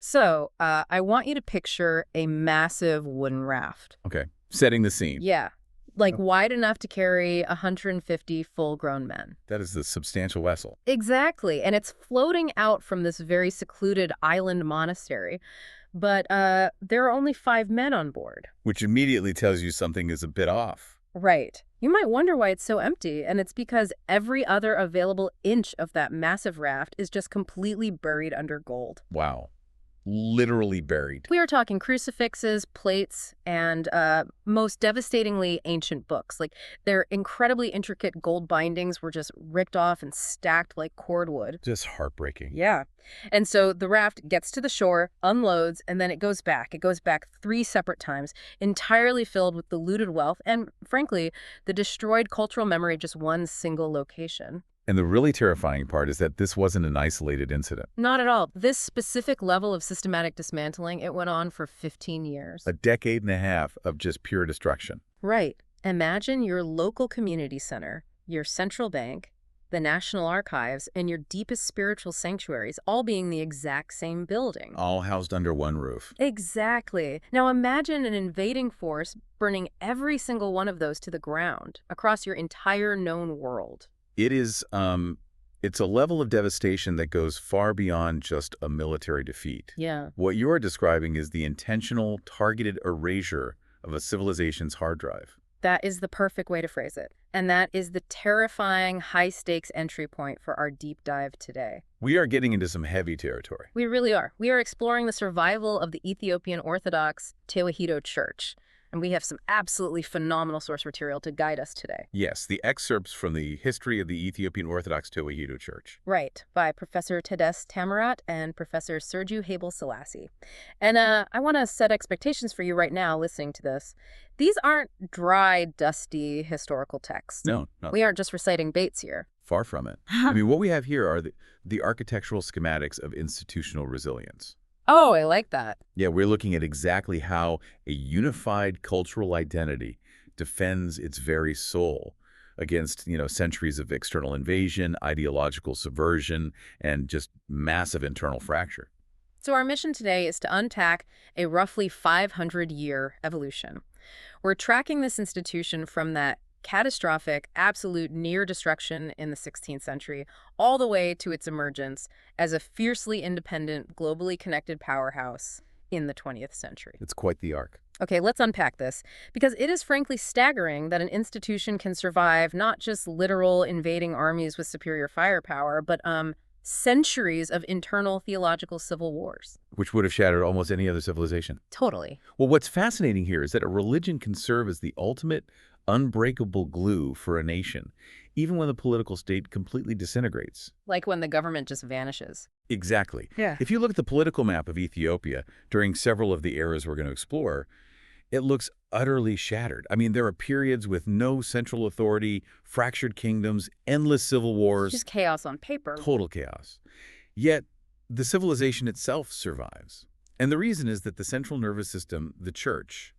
So, I want you to picture a massive wooden raft. Okay. Setting the scene. Yeah. Like wide enough to carry 150 full-grown men. That is the substantial vessel. Exactly. And it's floating out from this very secluded island monastery. But there are only 5 men on board. Which immediately tells you something is a bit off. Right. You might wonder why it's so empty, and it's because every other available inch of that massive raft is just completely buried under gold. Wow. Literally buried. We are talking crucifixes, plates, and most devastatingly ancient books. Like, their incredibly intricate gold bindings were just ripped off and stacked like cordwood. Just heartbreaking. Yeah. And so the raft gets to the shore, unloads, and then it goes back. It goes back 3 separate times, entirely filled with the looted wealth and, frankly, the destroyed cultural memory of just one single location. And the really terrifying part is that this wasn't an isolated incident. Not at all. This specific level of systematic dismantling, it went on for 15 years. A decade and a half of just pure destruction. Right. Imagine your local community center, your central bank, the National Archives, and your deepest spiritual sanctuaries all being the exact same building. All housed under one roof. Exactly. Now imagine an invading force burning every single one of those to the ground across your entire known world. It is, it's a level of devastation that goes far beyond just a military defeat. Yeah. What you're describing is the intentional, targeted erasure of a civilization's hard drive. That is the perfect way to phrase it. And that is the terrifying high-stakes entry point for our deep dive today. We are getting into some heavy territory. We really are. We are exploring the survival of the Ethiopian Orthodox Tewahedo Church. And we have some absolutely phenomenal source material to guide us today. Yes, the excerpts from the history of the Ethiopian Orthodox Tewahedo Church. Right, by Professor Tewodros Tamarat and Professor Sergiu Haile Selassie. And I want to set expectations for you right now listening to this. These aren't dry, dusty historical texts. No. We aren't just reciting Bates here. Far from it. I mean, what we have here are the architectural schematics of institutional resilience. Oh, I like that. Yeah, we're looking at exactly how a unified cultural identity defends its very soul against, centuries of external invasion, ideological subversion, and just massive internal fracture. So our mission today is to unpack a roughly 500-year evolution. We're tracking this institution from that catastrophic, absolute near destruction in the 16th century, all the way to its emergence as a fiercely independent, globally connected powerhouse in the 20th century. It's quite the arc. Okay, let's unpack this, because it is frankly staggering that an institution can survive not just literal invading armies with superior firepower, but centuries of internal theological civil wars. Which would have shattered almost any other civilization. Totally. Well, what's fascinating here is that a religion can serve as the ultimate unbreakable glue for a nation, even when the political state completely disintegrates. Like when the government just vanishes. Exactly. Yeah. If you look at the political map of Ethiopia during several of the eras we're going to explore, it looks utterly shattered. I mean, there are periods with no central authority, fractured kingdoms, endless civil wars. Just chaos on paper. Total chaos. Yet, the civilization itself survives. And the reason is that the central nervous system, the church,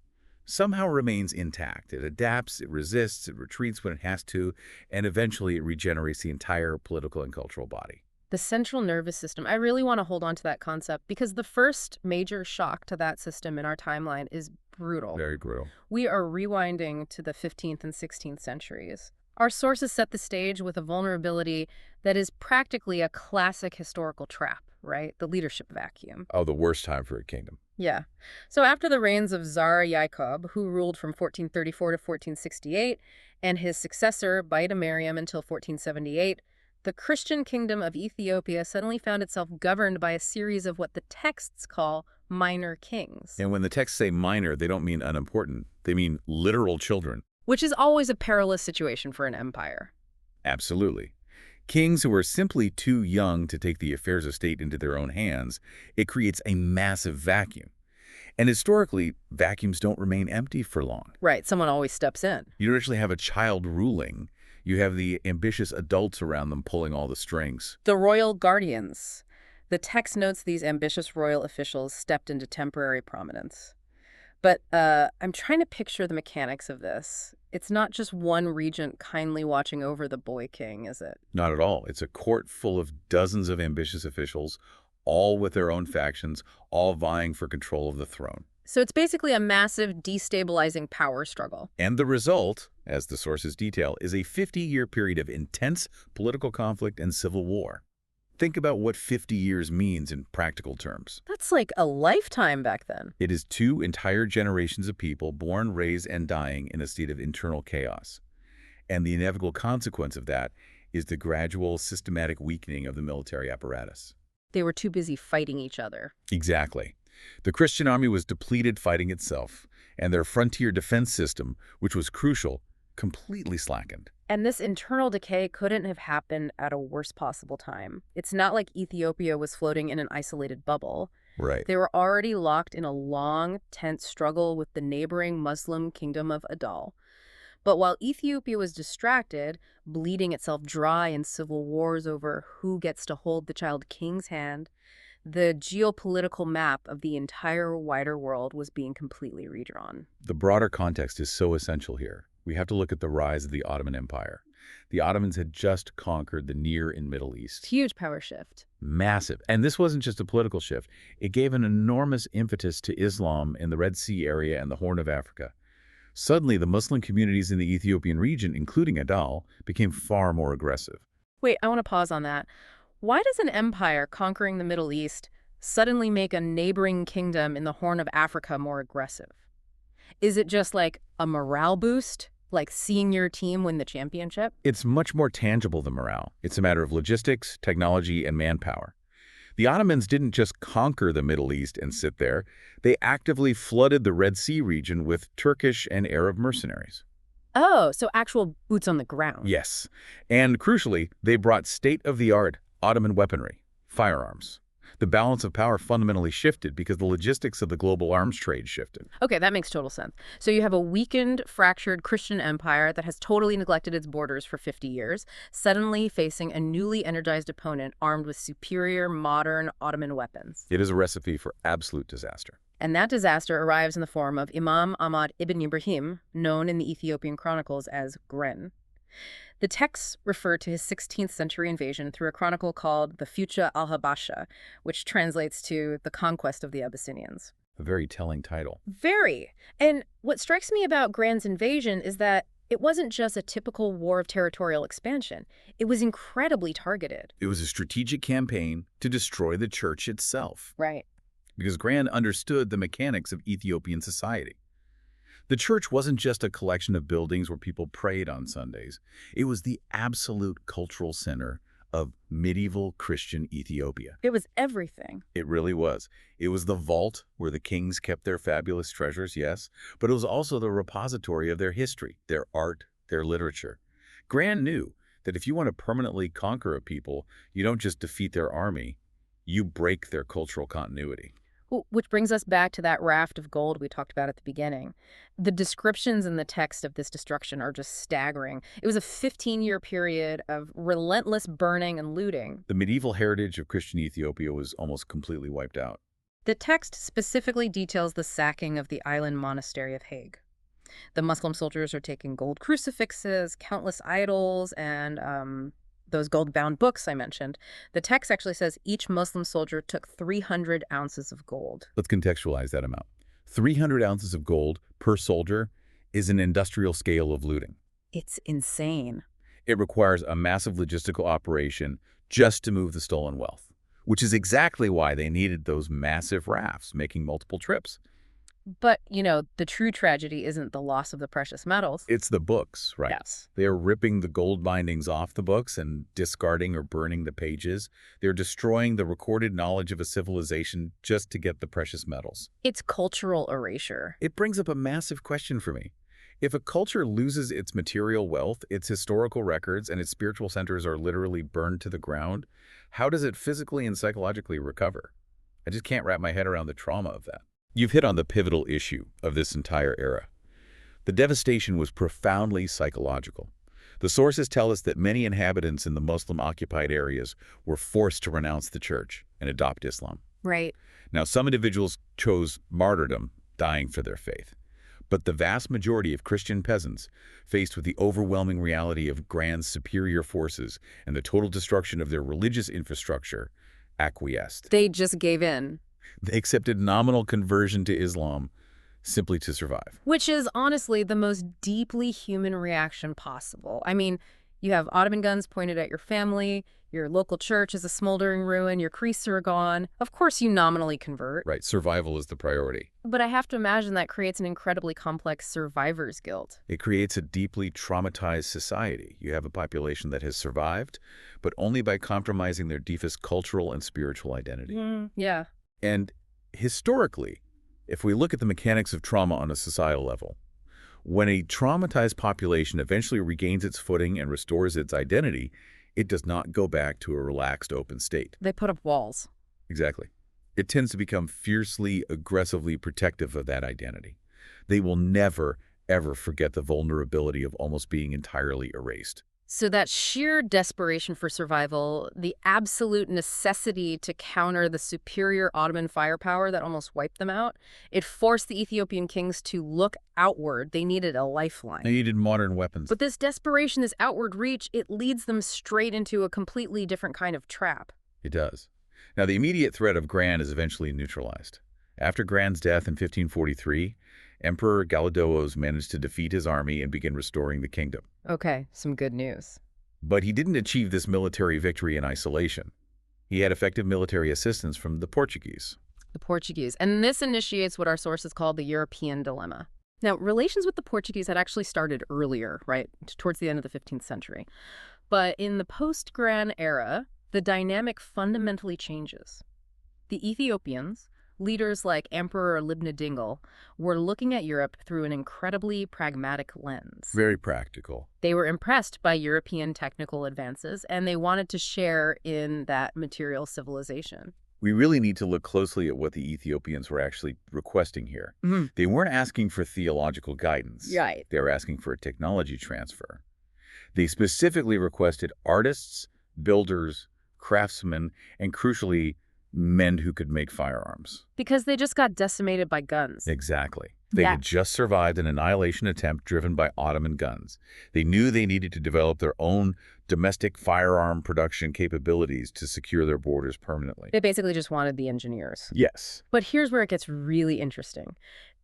somehow remains intact. It adapts, it resists, it retreats when it has to, and eventually it regenerates the entire political and cultural body. The central nervous system. I really want to hold on to that concept because the first major shock to that system in our timeline is brutal. Very brutal. We are rewinding to the 15th and 16th centuries. Our sources set the stage with a vulnerability that is practically a classic historical trap, right? The leadership vacuum. Oh, the worst time for a kingdom. Yeah. So after the reigns of Tsar Yacob, who ruled from 1434 to 1468, and his successor, Baida Mariam, until 1478, the Christian kingdom of Ethiopia suddenly found itself governed by a series of what the texts call minor kings. And when the texts say minor, they don't mean unimportant. They mean literal children. Which is always a perilous situation for an empire. Absolutely. Kings who are simply too young to take the affairs of state into their own hands, it creates a massive vacuum. And historically, vacuums don't remain empty for long. Right, someone always steps in. You don't actually have a child ruling. You have the ambitious adults around them pulling all the strings. The royal guardians. The text notes these ambitious royal officials stepped into temporary prominence. But I'm trying to picture the mechanics of this. It's not just one regent kindly watching over the boy king, is it? Not at all. It's a court full of dozens of ambitious officials, all with their own factions, all vying for control of the throne. So it's basically a massive destabilizing power struggle. And the result, as the sources detail, is a 50-year period of intense political conflict and civil war. Think about what 50 years means in practical terms. That's like a lifetime back then. It is 2 entire generations of people born, raised, and dying in a state of internal chaos. And the inevitable consequence of that is the gradual, systematic weakening of the military apparatus. They were too busy fighting each other. Exactly. The Christian army was depleted fighting itself, and their frontier defense system, which was crucial, completely slackened. And this internal decay couldn't have happened at a worst possible time. It's not like Ethiopia was floating in an isolated bubble. Right. They were already locked in a long, tense struggle with the neighboring Muslim kingdom of Adal. But while Ethiopia was distracted, bleeding itself dry in civil wars over who gets to hold the child king's hand, the geopolitical map of the entire wider world was being completely redrawn. The broader context is so essential here. We have to look at the rise of the Ottoman Empire. The Ottomans had just conquered the Near and Middle East. Huge power shift. Massive. And this wasn't just a political shift. It gave an enormous impetus to Islam in the Red Sea area and the Horn of Africa. Suddenly, the Muslim communities in the Ethiopian region, including Adal, became far more aggressive. Wait, I want to pause on that. Why does an empire conquering the Middle East suddenly make a neighboring kingdom in the Horn of Africa more aggressive? Is it just like a morale boost, like seeing your team win the championship? It's much more tangible than morale. It's a matter of logistics, technology, and manpower. The Ottomans didn't just conquer the Middle East and sit there. They actively flooded the Red Sea region with Turkish and Arab mercenaries. Oh, so actual boots on the ground. Yes. And crucially, they brought state-of-the-art Ottoman weaponry, firearms. The balance of power fundamentally shifted because the logistics of the global arms trade shifted. Okay, that makes total sense. So you have a weakened, fractured Christian empire that has totally neglected its borders for 50 years, suddenly facing a newly energized opponent armed with superior, modern Ottoman weapons. It is a recipe for absolute disaster. And that disaster arrives in the form of Imam Ahmad ibn Ibrahim, known in the Ethiopian chronicles as Gren. The texts refer to his 16th century invasion through a chronicle called the Fucha al-Habasha, which translates to the conquest of the Abyssinians. A very telling title. Very. And what strikes me about Gren's invasion is that it wasn't just a typical war of territorial expansion. It was incredibly targeted. It was a strategic campaign to destroy the church itself. Right. Because Gran understood the mechanics of Ethiopian society. The church wasn't just a collection of buildings where people prayed on Sundays. It was the absolute cultural center of medieval Christian Ethiopia. It was everything. It really was. It was the vault where the kings kept their fabulous treasures, yes, but it was also the repository of their history, their art, their literature. Gran knew that if you want to permanently conquer a people, you don't just defeat their army, you break their cultural continuity. Which brings us back to that raft of gold we talked about at the beginning. The descriptions in the text of this destruction are just staggering. It was a 15-year period of relentless burning and looting. The medieval heritage of Christian Ethiopia was almost completely wiped out. The text specifically details the sacking of the island monastery of Hague. The Muslim soldiers are taking gold crucifixes, countless idols, and those gold-bound books I mentioned. The text actually says each Muslim soldier took 300 ounces of gold. Let's contextualize that amount. 300 ounces of gold per soldier is an industrial scale of looting. It's insane. It requires a massive logistical operation just to move the stolen wealth, which is exactly why they needed those massive rafts making multiple trips. But, you know, the true tragedy isn't the loss of the precious metals. It's the books, right? Yes. They are ripping the gold bindings off the books and discarding or burning the pages. They're destroying the recorded knowledge of a civilization just to get the precious metals. It's cultural erasure. It brings up a massive question for me. If a culture loses its material wealth, its historical records, and its spiritual centers are literally burned to the ground, how does it physically and psychologically recover? I just can't wrap my head around the trauma of that. You've hit on the pivotal issue of this entire era. The devastation was profoundly psychological. The sources tell us that many inhabitants in the Muslim-occupied areas were forced to renounce the church and adopt Islam. Right. Now, some individuals chose martyrdom, dying for their faith. But the vast majority of Christian peasants, faced with the overwhelming reality of Gran's superior forces and the total destruction of their religious infrastructure, acquiesced. They just gave in. They accepted nominal conversion to Islam simply to survive. Which is honestly the most deeply human reaction possible. I mean, you have Ottoman guns pointed at your family, your local church is a smoldering ruin, your priests are gone. Of course you nominally convert. Right, survival is the priority. But I have to imagine that creates an incredibly complex survivor's guilt. It creates a deeply traumatized society. You have a population that has survived, but only by compromising their deepest cultural and spiritual identity. Yeah. And historically, if we look at the mechanics of trauma on a societal level, when a traumatized population eventually regains its footing and restores its identity, it does not go back to a relaxed, open state. They put up walls. Exactly. It tends to become fiercely, aggressively protective of that identity. They will never, ever forget the vulnerability of almost being entirely erased. So that sheer desperation for survival, the absolute necessity to counter the superior Ottoman firepower that almost wiped them out, it forced the Ethiopian kings to look outward. They needed a lifeline. They needed modern weapons. But this desperation, this outward reach, it leads them straight into a completely different kind of trap. It does. Now, the immediate threat of Gran is eventually neutralized. After Gran's death in 1543, Emperor Gallidoos managed to defeat his army and begin restoring the kingdom. Okay, some good news. But he didn't achieve this military victory in isolation. He had effective military assistance from the Portuguese. The Portuguese. And this initiates what our sources call the European dilemma. Now, relations with the Portuguese had actually started earlier, right, towards the end of the 15th century. But in the post-Gran era, the dynamic fundamentally changes. The Ethiopians, leaders like Emperor Libna Dingle, were looking at Europe through an incredibly pragmatic lens. Very practical. They were impressed by European technical advances, and they wanted to share in that material civilization. We really need to look closely at what the Ethiopians were actually requesting here. They weren't asking for theological guidance. Right. They were asking for a technology transfer. They specifically requested artists, builders, craftsmen, and crucially, men who could make firearms. Because they just got decimated by guns. Exactly. They had just survived an annihilation attempt driven by Ottoman guns. They knew they needed to develop their own domestic firearm production capabilities to secure their borders permanently. They basically just wanted the engineers. Yes. But here's where it gets really interesting.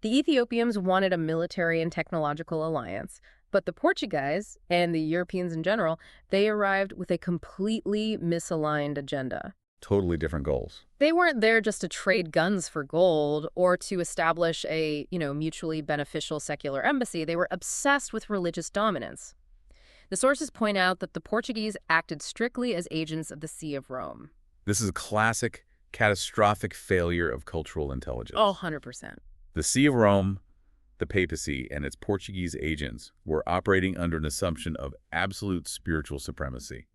The Ethiopians wanted a military and technological alliance, but the Portuguese and the Europeans in general, they arrived with a completely misaligned agenda. Totally different goals. They weren't there just to trade guns for gold or to establish a, mutually beneficial secular embassy. They were obsessed with religious dominance. The sources point out that the Portuguese acted strictly as agents of the See of Rome. This is a classic, catastrophic failure of cultural intelligence. Oh, 100%. The See of Rome, the papacy, and its Portuguese agents were operating under an assumption of absolute spiritual supremacy.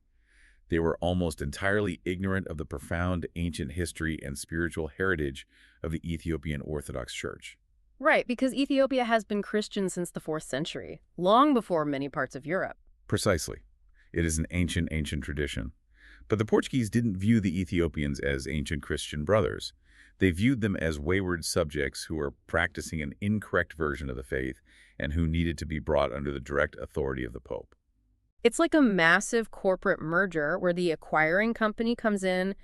They were almost entirely ignorant of the profound ancient history and spiritual heritage of the Ethiopian Orthodox Church. Right, because Ethiopia has been Christian since the 4th century, long before many parts of Europe. Precisely. It is an ancient tradition. But the Portuguese didn't view the Ethiopians as ancient Christian brothers. They viewed them as wayward subjects who were practicing an incorrect version of the faith and who needed to be brought under the direct authority of the Pope. It's like a massive corporate merger where the acquiring company comes in,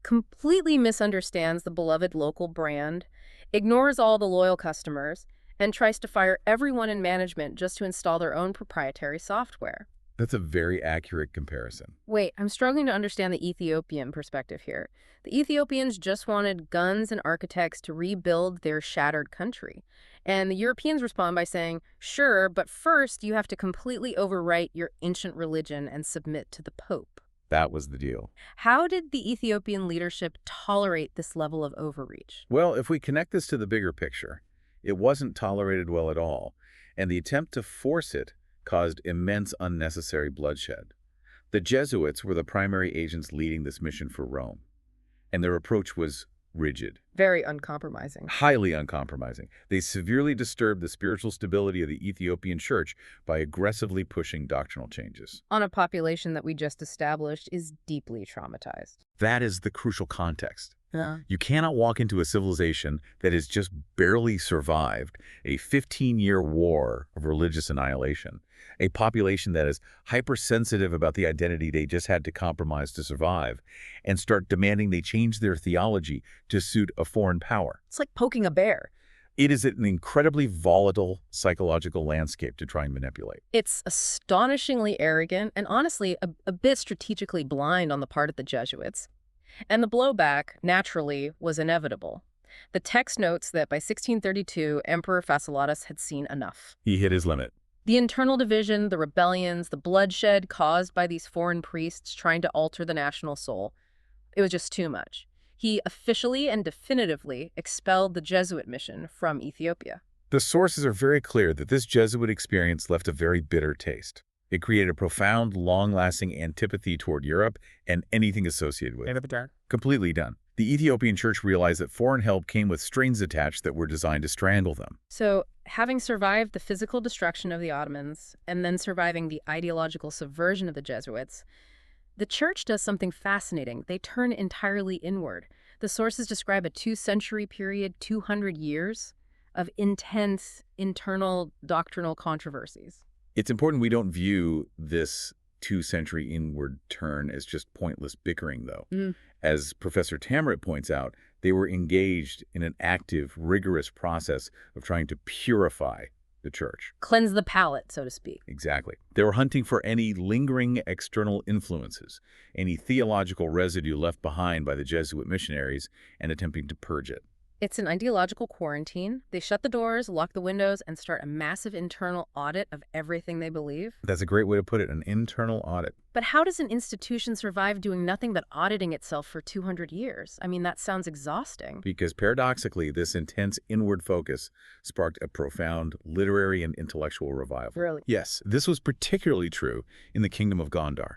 completely misunderstands the beloved local brand, ignores all the loyal customers, and tries to fire everyone in management just to install their own proprietary software. That's a very accurate comparison. Wait, I'm struggling to understand the Ethiopian perspective here. The Ethiopians just wanted guns and architects to rebuild their shattered country. And the Europeans respond by saying, sure, but first you have to completely overwrite your ancient religion and submit to the Pope. That was the deal. How did the Ethiopian leadership tolerate this level of overreach? Well, if we connect this to the bigger picture, it wasn't tolerated well at all, and the attempt to force it caused immense unnecessary bloodshed. The Jesuits were the primary agents leading this mission for Rome, and their approach was rigid. Very uncompromising. Highly uncompromising. They severely disturbed the spiritual stability of the Ethiopian Church by aggressively pushing doctrinal changes. On a population that we just established is deeply traumatized. That is the crucial context. Yeah. You cannot walk into a civilization that has just barely survived a 15-year war of religious annihilation, a population that is hypersensitive about the identity they just had to compromise to survive, and start demanding they change their theology to suit a foreign power. It's like poking a bear. It is an incredibly volatile psychological landscape to try and manipulate. It's astonishingly arrogant and honestly a bit strategically blind on the part of the Jesuits. And the blowback, naturally, was inevitable. The text notes that by 1632, Emperor Fascilatus had seen enough. He hit his limit. The internal division, the rebellions, the bloodshed caused by these foreign priests trying to alter the national soul, it was just too much. He officially and definitively expelled the Jesuit mission from Ethiopia. The sources are very clear that this Jesuit experience left a very bitter taste. It created a profound, long-lasting antipathy toward Europe and anything associated with it. Completely done. The Ethiopian church realized that foreign help came with strings attached that were designed to strangle them. So, having survived the physical destruction of the Ottomans and then surviving the ideological subversion of the Jesuits, the church does something fascinating. They turn entirely inward. The sources describe a 2-century period, 200 years, of intense internal doctrinal controversies. It's important we don't view this 2-century inward turn as just pointless bickering, though. As Professor Tamrit points out, they were engaged in an active, rigorous process of trying to purify the church. Cleanse the palate, so to speak. Exactly. They were hunting for any lingering external influences, any theological residue left behind by the Jesuit missionaries, and attempting to purge it. It's an ideological quarantine. They shut the doors, lock the windows, and start a massive internal audit of everything they believe. That's a great way to put it, an internal audit. But how does an institution survive doing nothing but auditing itself for 200 years? I mean, that sounds exhausting. Because paradoxically, this intense inward focus sparked a profound literary and intellectual revival. Really? Yes, this was particularly true in the Kingdom of Gondar.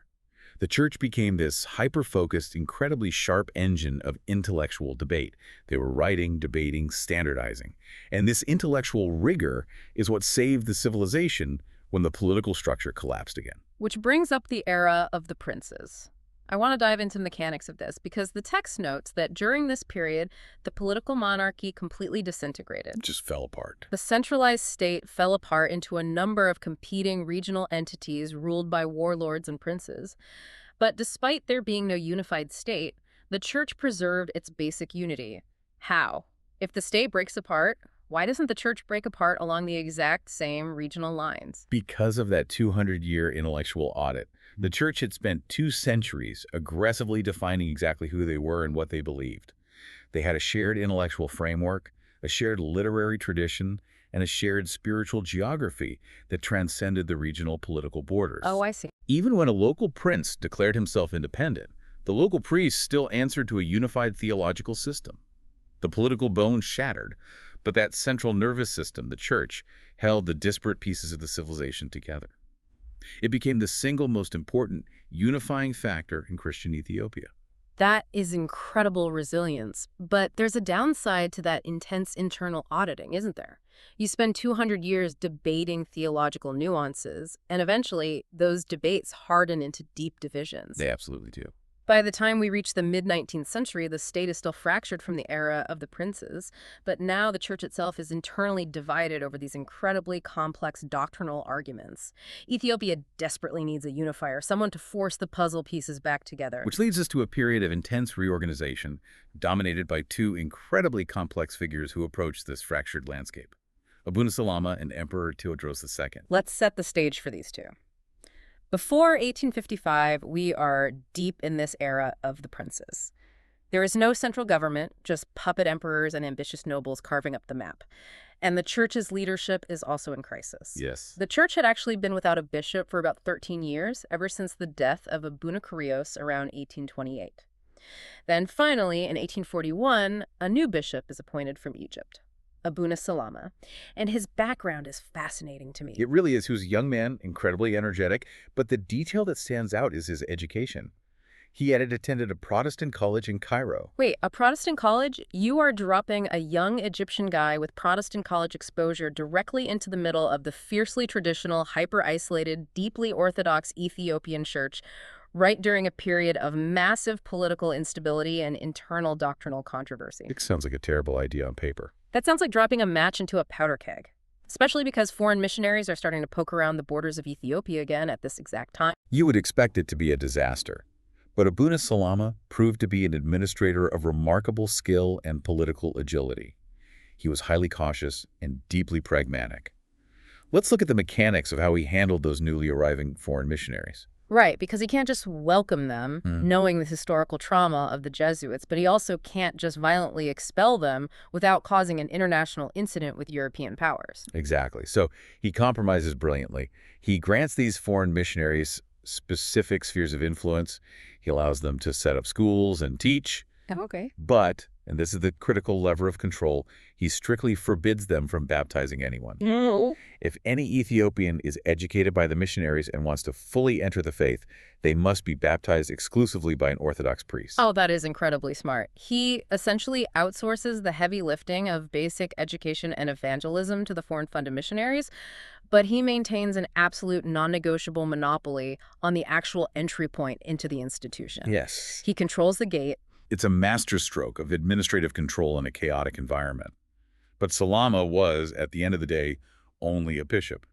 The church became this hyper-focused, incredibly sharp engine of intellectual debate. They were writing, debating, standardizing. And this intellectual rigor is what saved the civilization when the political structure collapsed again. Which brings up the era of the princes. I want to dive into the mechanics of this because the text notes that during this period, the political monarchy completely disintegrated. It just fell apart. The centralized state fell apart into a number of competing regional entities ruled by warlords and princes. But despite there being no unified state, the church preserved its basic unity. How? If the state breaks apart, why doesn't the church break apart along the exact same regional lines? Because of that 200-year intellectual audit. The church had spent 2 centuries aggressively defining exactly who they were and what they believed. They had a shared intellectual framework, a shared literary tradition, and a shared spiritual geography that transcended the regional political borders. Oh, I see. Even when a local prince declared himself independent, the local priests still answered to a unified theological system. The political bones shattered, but that central nervous system, the church, held the disparate pieces of the civilization together. It became the single most important unifying factor in Christian Ethiopia. That is incredible resilience, but there's a downside to that intense internal auditing, isn't there? You spend 200 years debating theological nuances, and eventually those debates harden into deep divisions. They absolutely do. By the time we reach the mid-19th century, the state is still fractured from the era of the princes, but now the church itself is internally divided over these incredibly complex doctrinal arguments. Ethiopia desperately needs a unifier, someone to force the puzzle pieces back together. Which leads us to a period of intense reorganization, dominated by 2 incredibly complex figures who approached this fractured landscape: Abuna Salama and Emperor Tewodros II. Let's set the stage for these two. Before 1855, we are deep in this era of the princes. There is no central government, just puppet emperors and ambitious nobles carving up the map. And the church's leadership is also in crisis. Yes. The church had actually been without a bishop for about 13 years, ever since the death of Abuna Kurios around 1828. Then finally, in 1841, a new bishop is appointed from Egypt, Abuna Salama, and his background is fascinating to me. It really is. He was a young man, incredibly energetic, but the detail that stands out is his education. He had attended a Protestant college in Cairo. Wait, a Protestant college? You are dropping a young Egyptian guy with Protestant college exposure directly into the middle of the fiercely traditional, hyper-isolated, deeply Orthodox Ethiopian church, right during a period of massive political instability and internal doctrinal controversy. It sounds like a terrible idea on paper. That sounds like dropping a match into a powder keg, especially because foreign missionaries are starting to poke around the borders of Ethiopia again at this exact time. You would expect it to be a disaster. But Abuna Salama proved to be an administrator of remarkable skill and political agility. He was highly cautious and deeply pragmatic. Let's look at the mechanics of how he handled those newly arriving foreign missionaries. Right, because he can't just welcome them, knowing the historical trauma of the Jesuits, but he also can't just violently expel them without causing an international incident with European powers. Exactly. So he compromises brilliantly. He grants these foreign missionaries specific spheres of influence. He allows them to set up schools and teach. Okay. But, and this is the critical lever of control, he strictly forbids them from baptizing anyone. No. If any Ethiopian is educated by the missionaries and wants to fully enter the faith, they must be baptized exclusively by an Orthodox priest. Oh, that is incredibly smart. He essentially outsources the heavy lifting of basic education and evangelism to the foreign-funded missionaries, but he maintains an absolute non-negotiable monopoly on the actual entry point into the institution. Yes. He controls the gate. It's a masterstroke of administrative control in a chaotic environment. But Salama was, at the end of the day, only a bishop.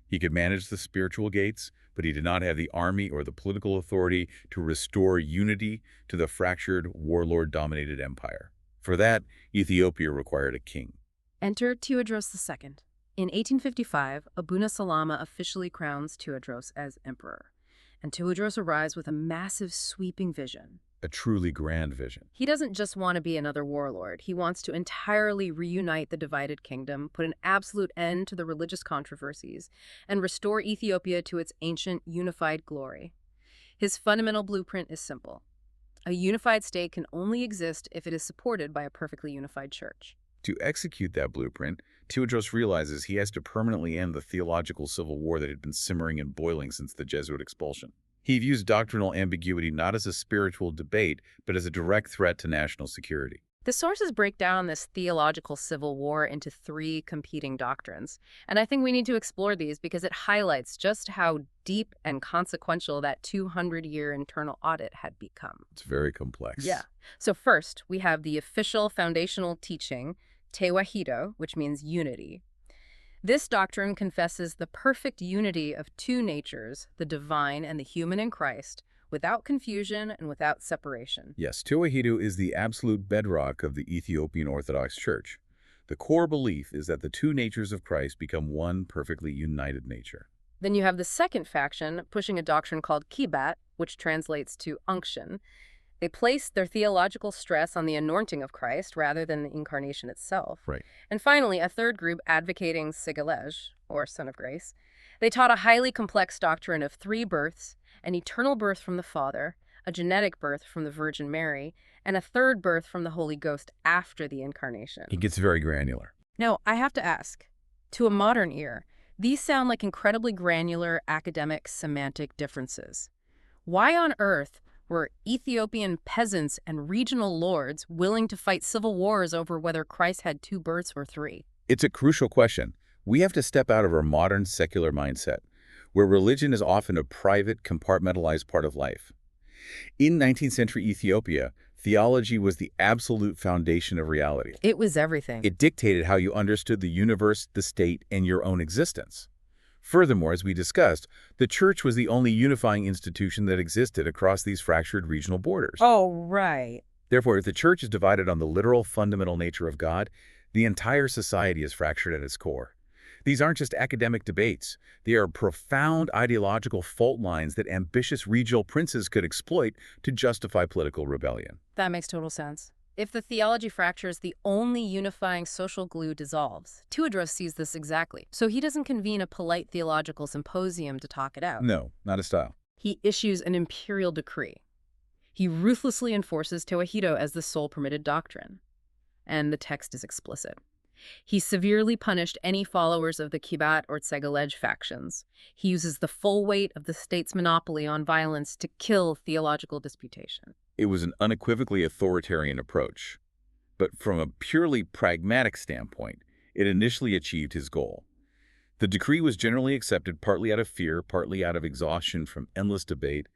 He could manage the spiritual gates, but he did not have the army or the political authority to restore unity to the fractured, warlord-dominated empire. For that, Ethiopia required a king. Enter Tewodros II. In 1855, Abuna Salama officially crowns Tewodros as emperor, and Tewodros arrives with a massive sweeping vision. A truly grand vision. He doesn't just want to be another warlord. He wants to entirely reunite the divided kingdom, put an absolute end to the religious controversies, and restore Ethiopia to its ancient unified glory. His fundamental blueprint is simple. A unified state can only exist if it is supported by a perfectly unified church. To execute that blueprint, Tewodros realizes he has to permanently end the theological civil war that had been simmering and boiling since the Jesuit expulsion. He views doctrinal ambiguity not as a spiritual debate, but as a direct threat to national security. The sources break down this theological civil war into three competing doctrines, and I think we need to explore these because it highlights just how deep and consequential that 200-year internal audit had become. It's very complex. Yeah. So first, we have the official foundational teaching, Tewahedo, which means unity. This doctrine confesses the perfect unity of two natures, the divine and the human in Christ, without confusion and without separation. Yes, Tewahedo is the absolute bedrock of the Ethiopian Orthodox Church. The core belief is that the two natures of Christ become one perfectly united nature. Then you have the second faction pushing a doctrine called Kibat, which translates to unction. They place their theological stress on the anointing of Christ rather than the incarnation itself. Right. And finally, a third group advocating Sigalej, or Son of Grace. They taught a highly complex doctrine of three births, an eternal birth from the Father, a genetic birth from the Virgin Mary, and a third birth from the Holy Ghost after the incarnation. It gets very granular. Now, I have to ask, to a modern ear, these sound like incredibly granular academic semantic differences. Why on earth were Ethiopian peasants and regional lords willing to fight civil wars over whether Christ had two births or three? It's a crucial question. We have to step out of our modern secular mindset, where religion is often a private, compartmentalized part of life. In 19th century Ethiopia, theology was the absolute foundation of reality. It was everything. It dictated how you understood the universe, the state, and your own existence. Furthermore, as we discussed, the church was the only unifying institution that existed across these fractured regional borders. Oh, right. Therefore, if the church is divided on the literal fundamental nature of God, the entire society is fractured at its core. These aren't just academic debates. They are profound ideological fault lines that ambitious regional princes could exploit to justify political rebellion. That makes total sense. If the theology fractures, the only unifying social glue dissolves. Tewodros sees this exactly, so he doesn't convene a polite theological symposium to talk it out. No, not his style. He issues an imperial decree. He ruthlessly enforces Tewahedo as the sole permitted doctrine. And the text is explicit. He severely punished any followers of the Kibat or Tsegalej factions. He uses the full weight of the state's monopoly on violence to kill theological disputation. It was an unequivocally authoritarian approach. But from a purely pragmatic standpoint, it initially achieved his goal. The decree was generally accepted partly out of fear, partly out of exhaustion from endless debate.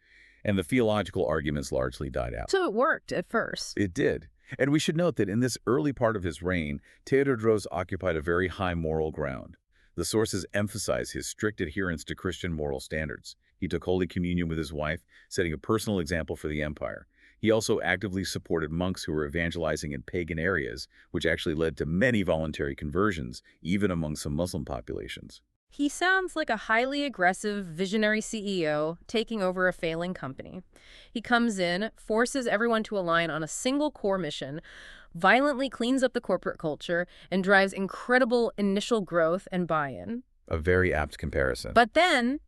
and the theological arguments largely died out. So it worked at first. It did. And we should note that in this early part of his reign, Tewodros occupied a very high moral ground. The sources emphasize his strict adherence to Christian moral standards. He took Holy Communion with his wife, setting a personal example for the empire. He also actively supported monks who were evangelizing in pagan areas, which actually led to many voluntary conversions, even among some Muslim populations. He sounds like a highly aggressive, visionary CEO taking over a failing company. He comes in, forces everyone to align on a single core mission, violently cleans up the corporate culture, and drives incredible initial growth and buy-in. A very apt comparison. But then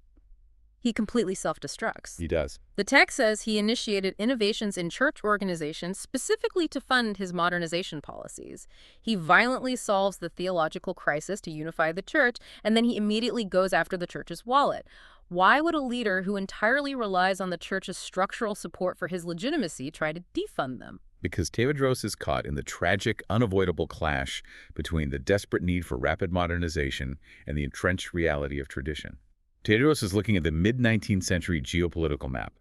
he completely self-destructs. He does. The text says he initiated innovations in church organization specifically to fund his modernization policies. He violently solves the theological crisis to unify the church, and then he immediately goes after the church's wallet. Why would a leader who entirely relies on the church's structural support for his legitimacy try to defund them? Because Tewodros is caught in the tragic, unavoidable clash between the desperate need for rapid modernization and the entrenched reality of tradition. Tewodros is looking at the mid-19th century geopolitical map.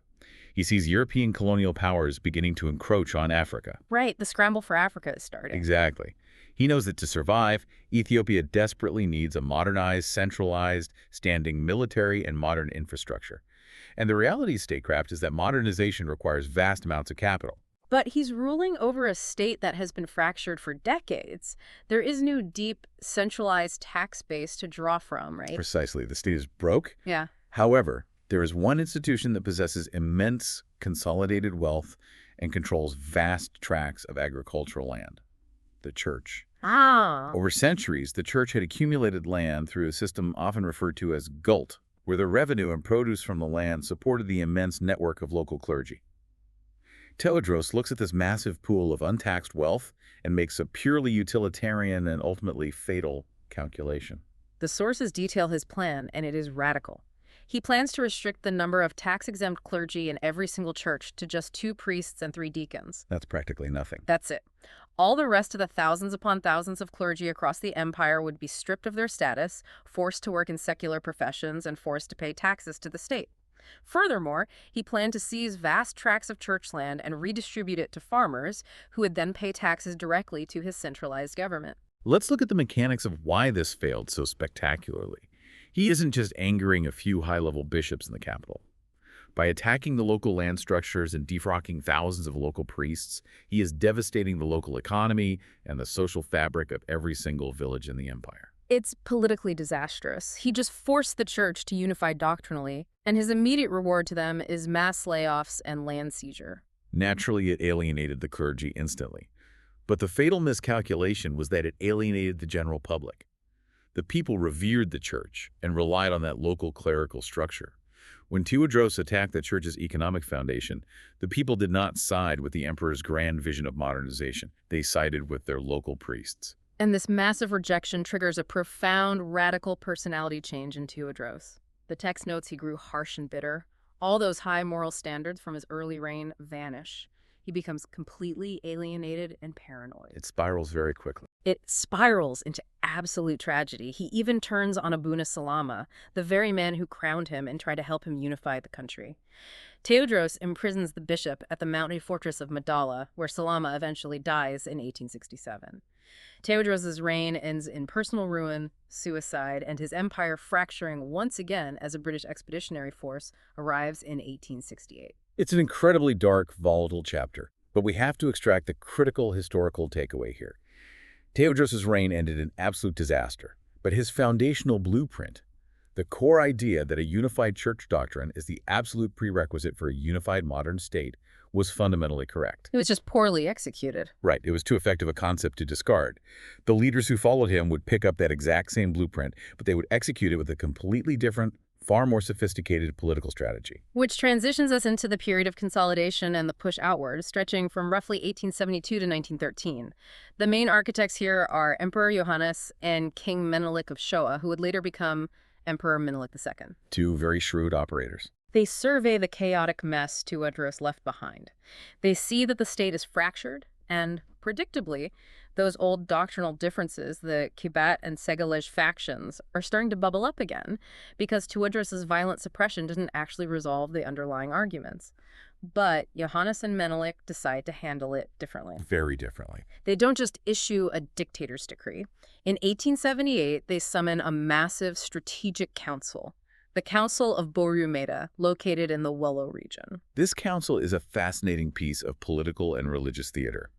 He sees European colonial powers beginning to encroach on Africa. Right, the scramble for Africa is starting. Exactly. He knows that to survive, Ethiopia desperately needs a modernized, centralized, standing military and modern infrastructure. And the reality of statecraft is that modernization requires vast amounts of capital. But he's ruling over a state that has been fractured for decades. There is no deep, centralized tax base to draw from, right? Precisely. The state is broke. Yeah. However, there is one institution that possesses immense consolidated wealth and controls vast tracts of agricultural land: the church. Ah. Over centuries, the church had accumulated land through a system often referred to as gult, where the revenue and produce from the land supported the immense network of local clergy. Tewodros looks at this massive pool of untaxed wealth and makes a purely utilitarian and ultimately fatal calculation. The sources detail his plan, and it is radical. He plans to restrict the number of tax-exempt clergy in every single church to just 2 priests and 3 deacons. That's practically nothing. That's it. All the rest of the thousands upon thousands of clergy across the empire would be stripped of their status, forced to work in secular professions, and forced to pay taxes to the state. Furthermore, he planned to seize vast tracts of church land and redistribute it to farmers, who would then pay taxes directly to his centralized government. Let's look at the mechanics of why this failed so spectacularly. He isn't just angering a few high-level bishops in the capital. By attacking the local land structures and defrocking thousands of local priests, he is devastating the local economy and the social fabric of every single village in the empire. It's politically disastrous. He just forced the church to unify doctrinally, and his immediate reward to them is mass layoffs and land seizure. Naturally, it alienated the clergy instantly. But the fatal miscalculation was that it alienated the general public. The people revered the church and relied on that local clerical structure. When Tewodros attacked the church's economic foundation, the people did not side with the emperor's grand vision of modernization. They sided with their local priests. And this massive rejection triggers a profound, radical personality change in Tewodros. The text notes he grew harsh and bitter. All those high moral standards from his early reign vanish. He becomes completely alienated and paranoid. It spirals very quickly. It spirals into absolute tragedy. He even turns on Abuna Salama, the very man who crowned him and tried to help him unify the country. Tewodros imprisons the bishop at the mountain fortress of Madala, where Salama eventually dies in 1867. Tewodros' reign ends in personal ruin, suicide, and his empire fracturing once again as a British expeditionary force arrives in 1868. It's an incredibly dark, volatile chapter, but we have to extract the critical historical takeaway here. Tewodros' reign ended in absolute disaster, but his foundational blueprint, the core idea that a unified church doctrine is the absolute prerequisite for a unified modern state, was fundamentally correct. It was just poorly executed. Right. It was too effective a concept to discard. The leaders who followed him would pick up that exact same blueprint, but they would execute it with a completely different, far more sophisticated political strategy. Which transitions us into the period of consolidation and the push outward, stretching from roughly 1872 to 1913. The main architects here are Emperor Johannes and King Menelik of Shoa, who would later become Emperor Menelik II. 2 very shrewd operators. They survey the chaotic mess Tewodros left behind. They see that the state is fractured, and, predictably, Those old doctrinal differences, the Kibat and Segalej factions, are starting to bubble up again because Tewodros's violent suppression didn't actually resolve the underlying arguments. But Johannes and Menelik decide to handle it differently. Very differently. They don't just issue a dictator's decree. In 1878, they summon a massive strategic council, the Council of Borumeda, located in the Wollo region. This council is a fascinating piece of political and religious theater.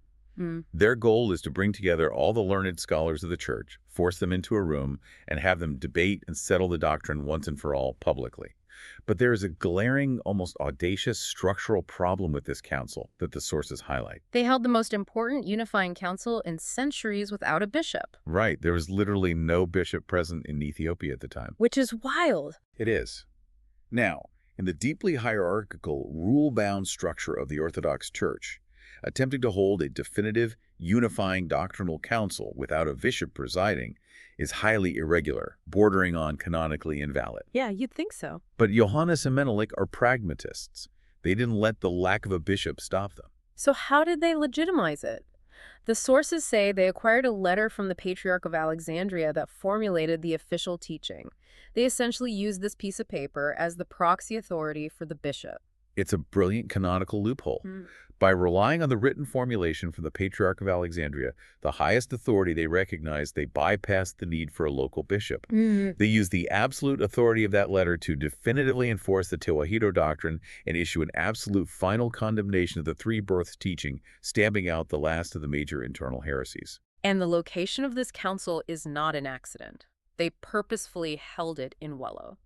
Their goal is to bring together all the learned scholars of the church, force them into a room, and have them debate and settle the doctrine once and for all publicly. But there is a glaring, almost audacious structural problem with this council that the sources highlight. They held the most important unifying council in centuries without a bishop. Right. There was literally no bishop present in Ethiopia at the time. Which is wild. It is. Now, in the deeply hierarchical, rule-bound structure of the Orthodox Church, attempting to hold a definitive, unifying doctrinal council without a bishop presiding is highly irregular, bordering on canonically invalid. Yeah, you'd think so. But Johannes and Menelik are pragmatists. They didn't let the lack of a bishop stop them. So how did they legitimize it? The sources say they acquired a letter from the Patriarch of Alexandria that formulated the official teaching. They essentially used this piece of paper as the proxy authority for the bishop. It's a brilliant canonical loophole. By relying on the written formulation from the Patriarch of Alexandria, the highest authority they recognized, they bypassed the need for a local bishop. They used the absolute authority of that letter to definitively enforce the Tewahedo doctrine and issue an absolute final condemnation of the three births teaching, stamping out the last of the major internal heresies. And the location of this council is not an accident. They purposefully held it in Wollo.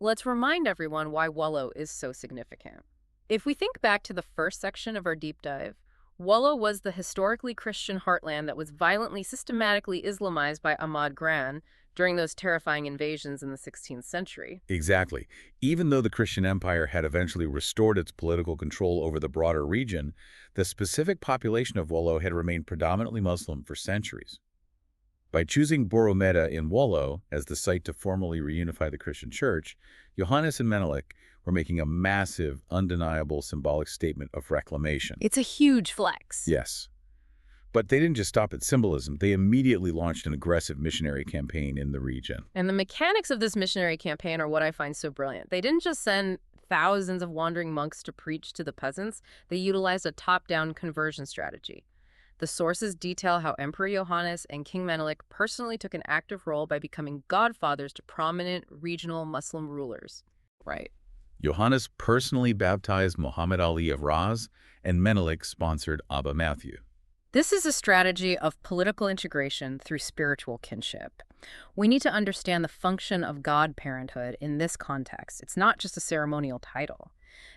Let's remind everyone why Wollo is so significant. If we think back to the first section of our deep dive, Wollo was the historically Christian heartland that was violently, systematically Islamized by Ahmad Gran during those terrifying invasions in the 16th century. Exactly. Even though the Christian Empire had eventually restored its political control over the broader region, the specific population of Wollo had remained predominantly Muslim for centuries. By choosing Borumeda in Wollo as the site to formally reunify the Christian church, Johannes and Menelik were making a massive, undeniable symbolic statement of reclamation. It's a huge flex. Yes. But they didn't just stop at symbolism. They immediately launched an aggressive missionary campaign in the region. And the mechanics of this missionary campaign are what I find so brilliant. They didn't just send thousands of wandering monks to preach to the peasants. They utilized a top-down conversion strategy. The sources detail how Emperor Johannes and King Menelik personally took an active role by becoming godfathers to prominent regional Muslim rulers. Right. Johannes personally baptized Muhammad Ali of Ras, and Menelik sponsored Abba Matthew. This is a strategy of political integration through spiritual kinship. We need to understand the function of God-parenthood in this context. It's not just a ceremonial title.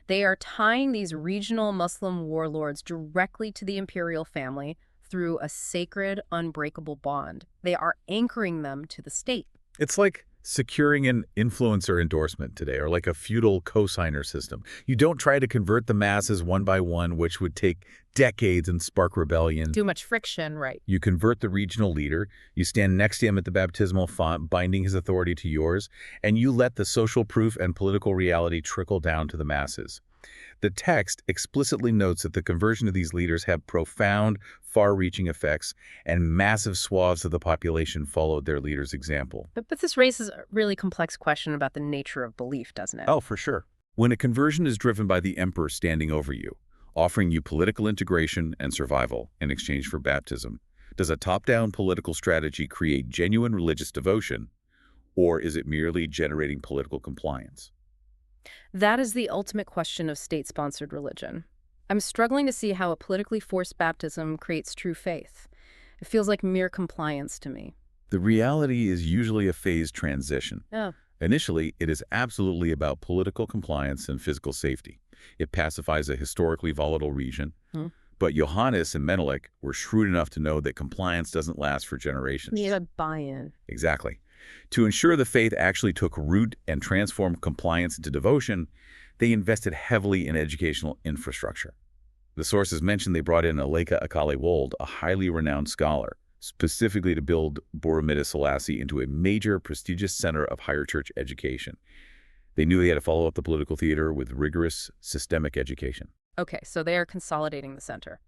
They are tying these regional Muslim warlords directly to the imperial family through a sacred, unbreakable bond. They are anchoring them to the state. It's like securing an influencer endorsement today, or like a feudal cosigner system. You don't try to convert the masses one by one, which would take decades and spark rebellion. Too much friction, right? You convert the regional leader, you stand next to him at the baptismal font, binding his authority to yours, and you let the social proof and political reality trickle down to the masses. The text explicitly notes that the conversion of these leaders have profound, far-reaching effects, and massive swaths of the population followed their leaders' example. But this raises a really complex question about the nature of belief, doesn't it? Oh, for sure. When a conversion is driven by the emperor standing over you, offering you political integration and survival in exchange for baptism, does a top-down political strategy create genuine religious devotion, or is it merely generating political compliance? That is the ultimate question of state-sponsored religion. I'm struggling to see how a politically forced baptism creates true faith. It feels like mere compliance to me. The reality is usually a phased transition. Oh. Initially, it is absolutely about political compliance and physical safety. It pacifies a historically volatile region. But Johannes and Menelik were shrewd enough to know that compliance doesn't last for generations. You need a buy-in. Exactly. To ensure the faith actually took root and transformed compliance into devotion, they invested heavily in educational infrastructure. The sources mentioned they brought in Aleka Akale Wold, a highly renowned scholar, specifically to build Borumeda Selassie into a major, prestigious center of higher church education. They knew they had to follow up the political theater with rigorous, systemic education. Okay, so they are consolidating the center.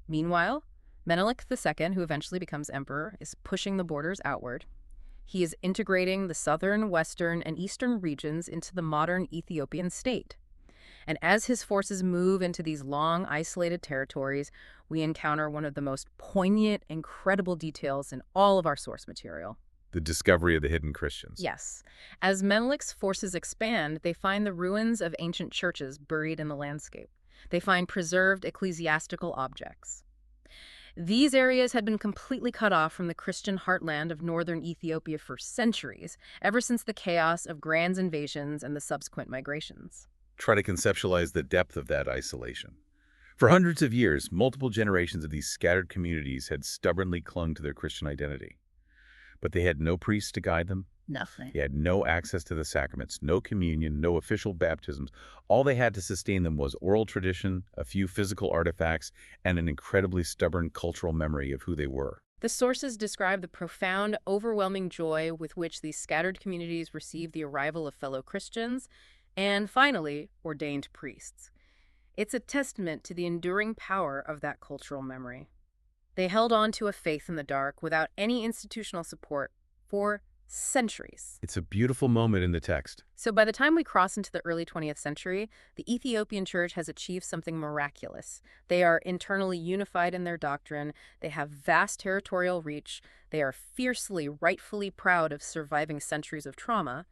Meanwhile, Menelik II, who eventually becomes emperor, is pushing the borders outward. He is integrating the southern, western, and eastern regions into the modern Ethiopian state. And as his forces move into these long, isolated territories, we encounter one of the most poignant, incredible details in all of our source material. The discovery of the hidden Christians. Yes. As Menelik's forces expand, they find the ruins of ancient churches buried in the landscape. They find preserved ecclesiastical objects. These areas had been completely cut off from the Christian heartland of northern Ethiopia for centuries, ever since the chaos of grand invasions and the subsequent migrations. Try to conceptualize the depth of that isolation. For hundreds of years, multiple generations of these scattered communities had stubbornly clung to their Christian identity. But they had no priests to guide them. Nothing. They had no access to the sacraments, no communion, no official baptisms. All they had to sustain them was oral tradition, a few physical artifacts, and an incredibly stubborn cultural memory of who they were. The sources describe the profound, overwhelming joy with which these scattered communities received the arrival of fellow Christians and, finally, ordained priests. It's a testament to the enduring power of that cultural memory. They held on to a faith in the dark without any institutional support for centuries. It's a beautiful moment in the text. So by the time we cross into the early 20th century, the Ethiopian Church has achieved something miraculous. They are internally unified in their doctrine, they have vast territorial reach, they are fiercely, rightfully proud of surviving centuries of trauma,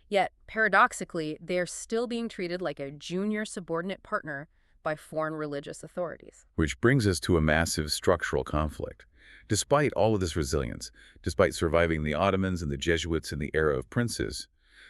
yet, paradoxically, they are still being treated like a junior subordinate partner by foreign religious authorities. Which brings us to a massive structural conflict. Despite all of this resilience, despite surviving the Ottomans and the Jesuits in the era of princes,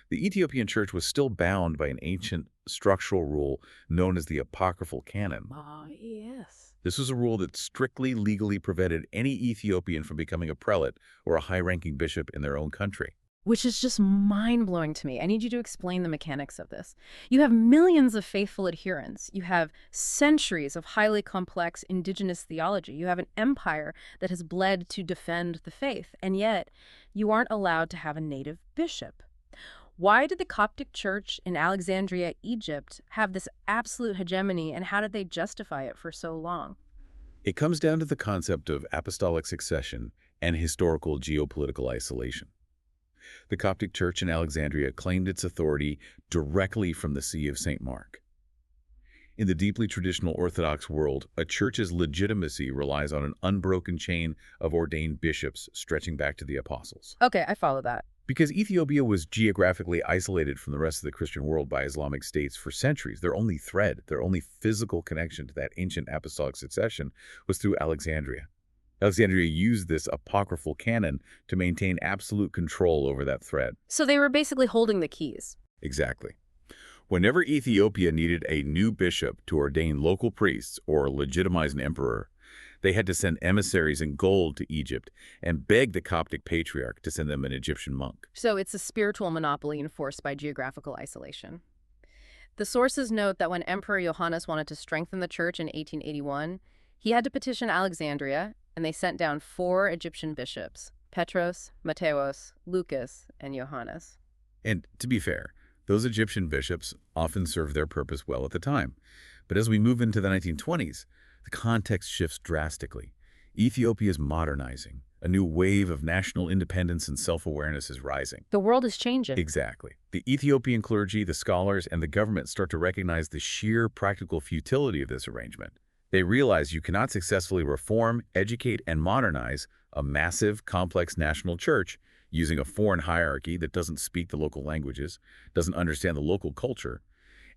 the Ethiopian Church was still bound by an ancient structural rule known as the Apocryphal Canon. Yes. This was a rule that strictly legally prevented any Ethiopian from becoming a prelate or a high-ranking bishop in their own country. Which is just mind-blowing to me. I need you to explain the mechanics of this. You have millions of faithful adherents. You have centuries of highly complex indigenous theology. You have an empire that has bled to defend the faith, and yet you aren't allowed to have a native bishop. Why did the Coptic Church in Alexandria, Egypt, have this absolute hegemony, and how did they justify it for so long? It comes down to the concept of apostolic succession and historical geopolitical isolation. The Coptic Church in Alexandria claimed its authority directly from the See of St. Mark. In the deeply traditional Orthodox world, a church's legitimacy relies on an unbroken chain of ordained bishops stretching back to the apostles. Okay, I follow that. Because Ethiopia was geographically isolated from the rest of the Christian world by Islamic states for centuries, their only thread, their only physical connection to that ancient apostolic succession was through Alexandria. Alexandria used this apocryphal canon to maintain absolute control over that thread. So they were basically holding the keys. Exactly. Whenever Ethiopia needed a new bishop to ordain local priests or legitimize an emperor, they had to send emissaries in gold to Egypt and beg the Coptic patriarch to send them an Egyptian monk. So it's a spiritual monopoly enforced by geographical isolation. The sources note that when Emperor Johannes wanted to strengthen the church in 1881, he had to petition Alexandria, and they sent down 4 Egyptian bishops, Petros, Matthäus, Lucas, and Johannes. And to be fair, those Egyptian bishops often served their purpose well at the time. But as we move into the 1920s, the context shifts drastically. Ethiopia is modernizing. A new wave of national independence and self-awareness is rising. The world is changing. Exactly. The Ethiopian clergy, the scholars, and the government start to recognize the sheer practical futility of this arrangement. They realize you cannot successfully reform, educate, and modernize a massive, complex national church using a foreign hierarchy that doesn't speak the local languages, doesn't understand the local culture,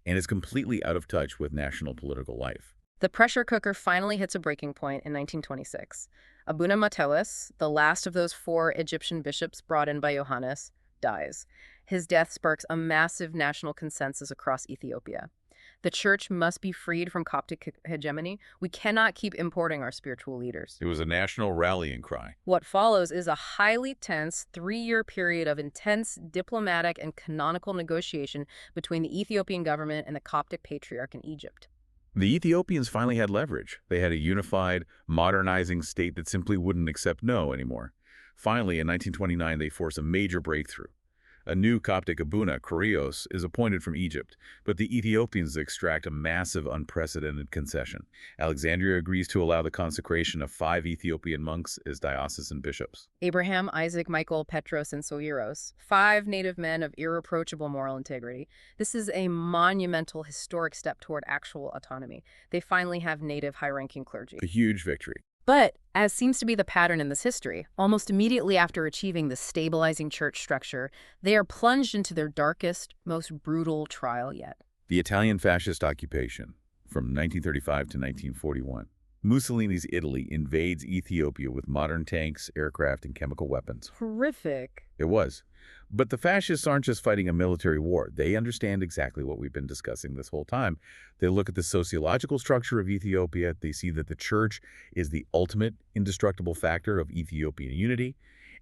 and is completely out of touch with national political life. The pressure cooker finally hits a breaking point in 1926. Abuna Matthäus, the last of those 4 Egyptian bishops brought in by Johannes, dies. His death sparks a massive national consensus across Ethiopia. The church must be freed from Coptic hegemony. We cannot keep importing our spiritual leaders. It was a national rallying cry. What follows is a highly tense 3-year period of intense diplomatic and canonical negotiation between the Ethiopian government and the Coptic patriarch in Egypt. The Ethiopians finally had leverage. They had a unified, modernizing state that simply wouldn't accept no anymore. Finally, in 1929, they force a major breakthrough. A new Coptic Abuna, Kurios, is appointed from Egypt, but the Ethiopians extract a massive, unprecedented concession. Alexandria agrees to allow the consecration of 5 Ethiopian monks as diocesan bishops. Abraham, Isaac, Michael, Petros, and Soiros, 5 native men of irreproachable moral integrity. This is a monumental, historic step toward actual autonomy. They finally have native high-ranking clergy. A huge victory. But, as seems to be the pattern in this history, almost immediately after achieving the stabilizing church structure, they are plunged into their darkest, most brutal trial yet. The Italian fascist occupation from 1935 to 1941. Mussolini's Italy invades Ethiopia with modern tanks, aircraft, and chemical weapons. Horrific. It was. But the fascists aren't just fighting a military war. They understand exactly what we've been discussing this whole time. They look at the sociological structure of Ethiopia. They see that the church is the ultimate indestructible factor of Ethiopian unity.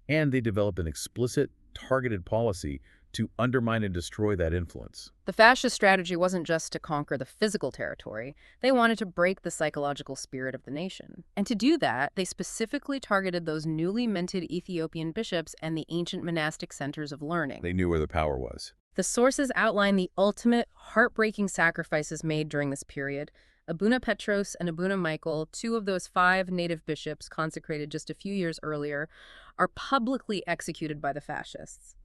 And they develop an explicit, targeted policy to undermine and destroy that influence. The fascist strategy wasn't just to conquer the physical territory. They wanted to break the psychological spirit of the nation. And to do that, they specifically targeted those newly minted Ethiopian bishops and the ancient monastic centers of learning. They knew where the power was. The sources outline the ultimate, heartbreaking sacrifices made during this period. Abuna Petros and Abuna Michael, 2 of those 5 native bishops consecrated just a few years earlier, are publicly executed by the fascists.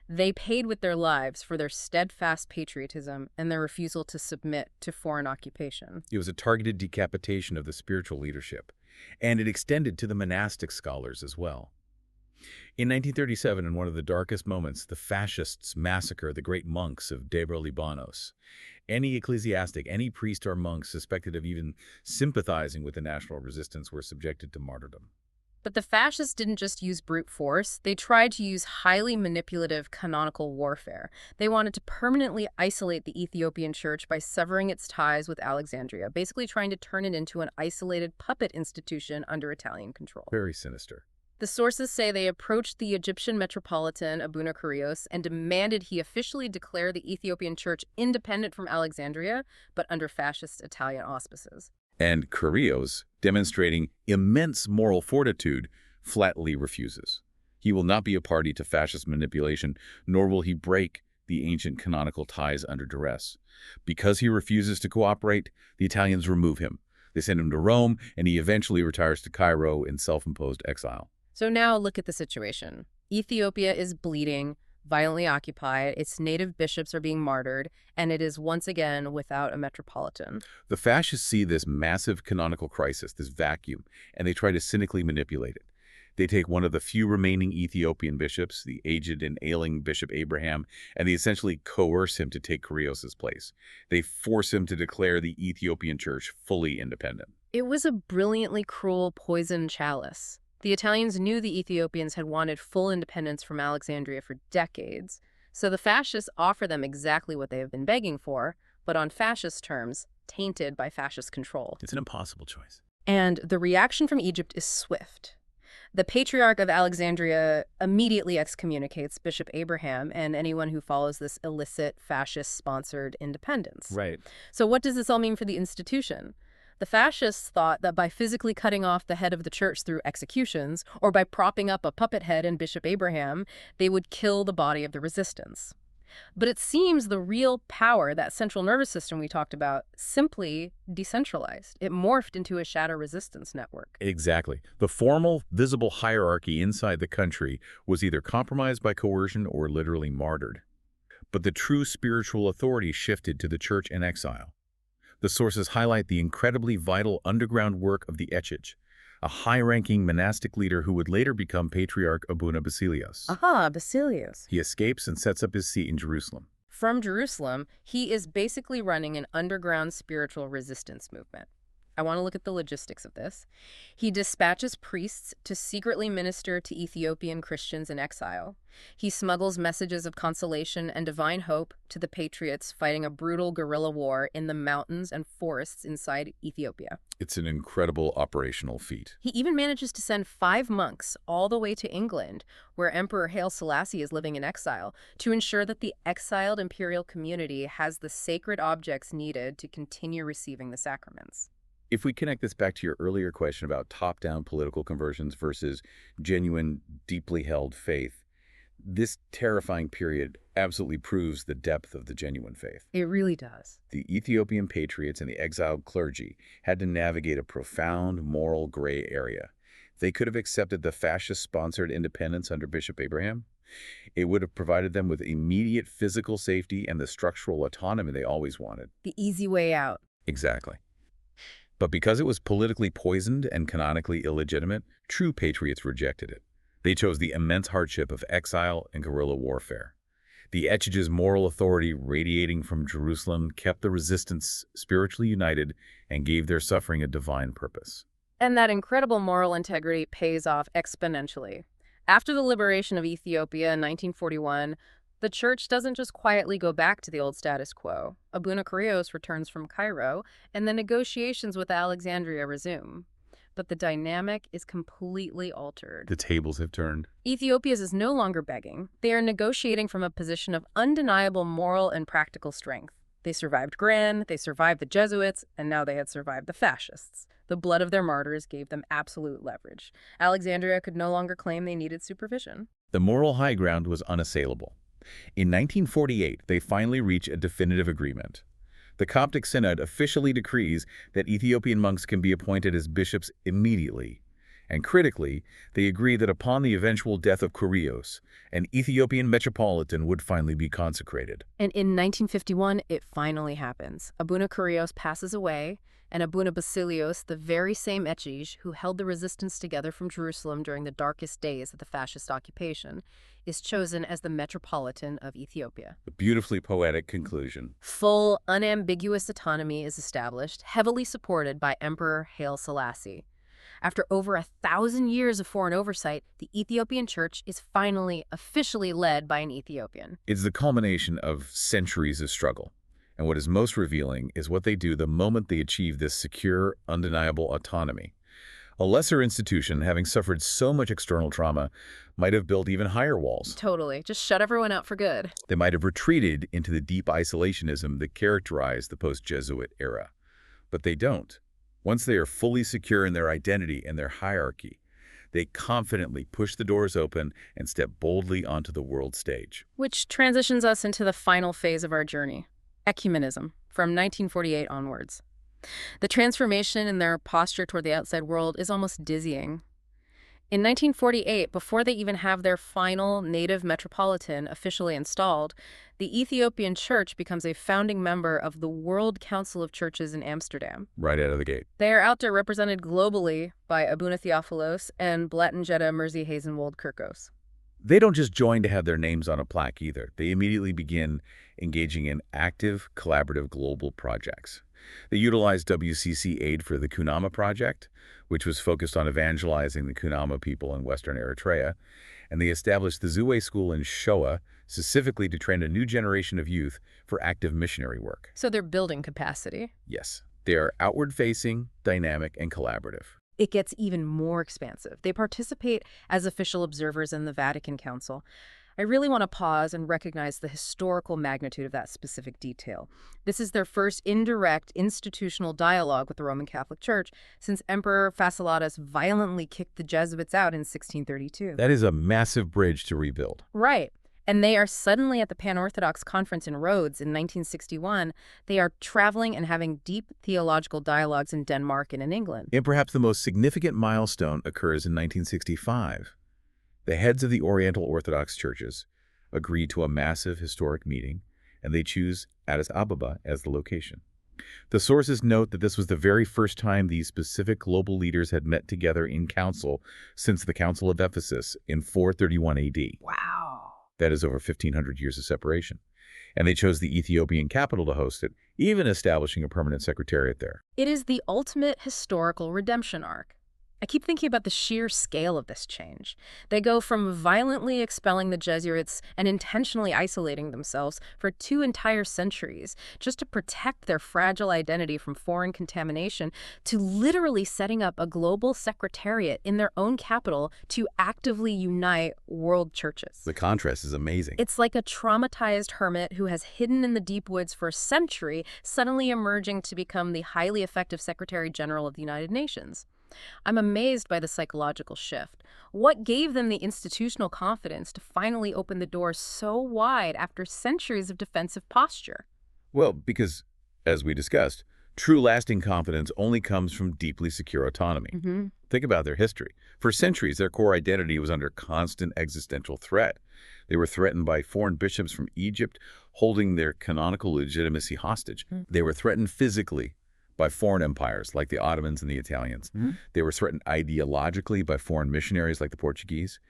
They paid with their lives for their steadfast patriotism and their refusal to submit to foreign occupation. It was a targeted decapitation of the spiritual leadership, and it extended to the monastic scholars as well. In 1937, in one of the darkest moments, the fascists massacre the great monks of Debre Libanos. Any ecclesiastic, any priest or monk suspected of even sympathizing with the national resistance were subjected to martyrdom. But the fascists didn't just use brute force. They tried to use highly manipulative canonical warfare. They wanted to permanently isolate the Ethiopian church by severing its ties with Alexandria, basically trying to turn it into an isolated puppet institution under Italian control. Very sinister. The sources say they approached the Egyptian metropolitan Abuna Kurios and demanded he officially declare the Ethiopian church independent from Alexandria, but under fascist Italian auspices. And Kurios, demonstrating immense moral fortitude, flatly refuses. He will not be a party to fascist manipulation, nor will he break the ancient canonical ties under duress. Because he refuses to cooperate, the Italians remove him. They send him to Rome, and he eventually retires to Cairo in self-imposed exile. So now look at the situation. Ethiopia is bleeding, violently occupied, its native bishops are being martyred, and it is once again without a metropolitan. The fascists see this massive canonical crisis, this vacuum, and they try to cynically manipulate it. They take one of the few remaining Ethiopian bishops, the aged and ailing Bishop Abraham, and they essentially coerce him to take Kurios' place. They force him to declare the Ethiopian church fully independent. It was a brilliantly cruel poison chalice. The Italians knew the Ethiopians had wanted full independence from Alexandria for decades, so the fascists offer them exactly what they have been begging for, but on fascist terms, tainted by fascist control. It's an impossible choice. And the reaction from Egypt is swift. The Patriarch of Alexandria immediately excommunicates Bishop Abraham and anyone who follows this illicit, fascist-sponsored independence. Right. So what does this all mean for the institution? The fascists thought that by physically cutting off the head of the church through executions, or by propping up a puppet head in Bishop Abraham, they would kill the body of the resistance. But it seems the real power, that central nervous system we talked about, simply decentralized. It morphed into a shadow resistance network. Exactly. The formal, visible hierarchy inside the country was either compromised by coercion or literally martyred. But the true spiritual authority shifted to the church in exile. The sources highlight the incredibly vital underground work of the Echich, a high-ranking monastic leader who would later become Patriarch Abuna Basilios. Aha, Basilios. He escapes and sets up his seat in Jerusalem. From Jerusalem, he is basically running an underground spiritual resistance movement. I want to look at the logistics of this. He dispatches priests to secretly minister to Ethiopian Christians in exile. He smuggles messages of consolation and divine hope to the patriots fighting a brutal guerrilla war in the mountains and forests inside Ethiopia. It's an incredible operational feat. He even manages to send 5 monks all the way to England, where Emperor Haile Selassie is living in exile, to ensure that the exiled imperial community has the sacred objects needed to continue receiving the sacraments. If we connect this back to your earlier question about top-down political conversions versus genuine, deeply held faith, This terrifying period absolutely proves the depth of the genuine faith. It really does. The Ethiopian patriots and the exiled clergy had to navigate a profound moral gray area. They could have accepted the fascist-sponsored independence under Bishop Abraham. It would have provided them with immediate physical safety and the structural autonomy they always wanted. The easy way out. Exactly. But because it was politically poisoned and canonically illegitimate, true patriots rejected it. They chose the immense hardship of exile and guerrilla warfare. The Echige's moral authority radiating from Jerusalem kept the resistance spiritually united and gave their suffering a divine purpose. And that incredible moral integrity pays off exponentially. After the liberation of Ethiopia in 1941, the church doesn't just quietly go back to the old status quo. Abuna Kurios returns from Cairo, and the negotiations with Alexandria resume. But the dynamic is completely altered. The tables have turned. Ethiopia's is no longer begging. They are negotiating from a position of undeniable moral and practical strength. They survived Gran, they survived the Jesuits, and now they had survived the fascists. The blood of their martyrs gave them absolute leverage. Alexandria could no longer claim they needed supervision. The moral high ground was unassailable. In 1948, they finally reach a definitive agreement. The Coptic Synod officially decrees that Ethiopian monks can be appointed as bishops immediately. And critically, they agree that upon the eventual death of Kurios, an Ethiopian metropolitan would finally be consecrated. And in 1951, it finally happens. Abuna Kurios passes away, and Abuna Basilios, the very same Echige who held the resistance together from Jerusalem during the darkest days of the fascist occupation, is chosen as the Metropolitan of Ethiopia. A beautifully poetic conclusion. Full, unambiguous autonomy is established, heavily supported by Emperor Haile Selassie. After over 1,000 years of foreign oversight, the Ethiopian Church is finally officially led by an Ethiopian. It's the culmination of centuries of struggle. And what is most revealing is what they do the moment they achieve this secure, undeniable autonomy. A lesser institution, having suffered so much external trauma, might have built even higher walls. Totally. Just shut everyone out for good. They might have retreated into the deep isolationism that characterized the post-Jesuit era. But they don't. Once they are fully secure in their identity and their hierarchy, they confidently push the doors open and step boldly onto the world stage. Which transitions us into the final phase of our journey, ecumenism, from 1948 onwards. The transformation in their posture toward the outside world is almost dizzying. In 1948, before they even have their final native metropolitan officially installed, the Ethiopian Church becomes a founding member of the World Council of Churches in Amsterdam. Right out of the gate. They are out there represented globally by Abuna Theophilos and Blattenjetta Merzi Hazenwold Kirkos. They don't just join to have their names on a plaque either. They immediately begin engaging in active, collaborative global projects. They utilized WCC aid for the Kunama Project, which was focused on evangelizing the Kunama people in Western Eritrea, and they established the Zue School in Shoa, specifically to train a new generation of youth for active missionary work. So they're building capacity. Yes, they are outward-facing, dynamic, and collaborative. It gets even more expansive. They participate as official observers in the Vatican Council. I really want to pause and recognize the historical magnitude of that specific detail. This is their first indirect institutional dialogue with the Roman Catholic Church since Emperor Fascilatus violently kicked the Jesuits out in 1632. That is a massive bridge to rebuild. Right. And they are suddenly at the Pan-Orthodox Conference in Rhodes in 1961. They are traveling and having deep theological dialogues in Denmark and in England. And perhaps the most significant milestone occurs in 1965. The heads of the Oriental Orthodox churches agree to a massive historic meeting, and they choose Addis Ababa as the location. The sources note that this was the very first time these specific global leaders had met together in council since the Council of Ephesus in 431 AD. Wow. That is over 1,500 years of separation. And they chose the Ethiopian capital to host it, even establishing a permanent secretariat there. It is the ultimate historical redemption arc. I keep thinking about the sheer scale of this change. They go from violently expelling the Jesuits and intentionally isolating themselves for 2 entire centuries just to protect their fragile identity from foreign contamination to literally setting up a global secretariat in their own capital to actively unite world churches. The contrast is amazing. It's like a traumatized hermit who has hidden in the deep woods for a century, suddenly emerging to become the highly effective Secretary General of the United Nations. I'm amazed by the psychological shift. What gave them the institutional confidence to finally open the door so wide after centuries of defensive posture? Well, because, as we discussed, true lasting confidence only comes from deeply secure autonomy. Think about their history. For centuries, their core identity was under constant existential threat. They were threatened by foreign bishops from Egypt, holding their canonical legitimacy hostage. They were threatened physically by foreign empires like the Ottomans and the Italians. They were threatened ideologically by foreign missionaries like the Portuguese.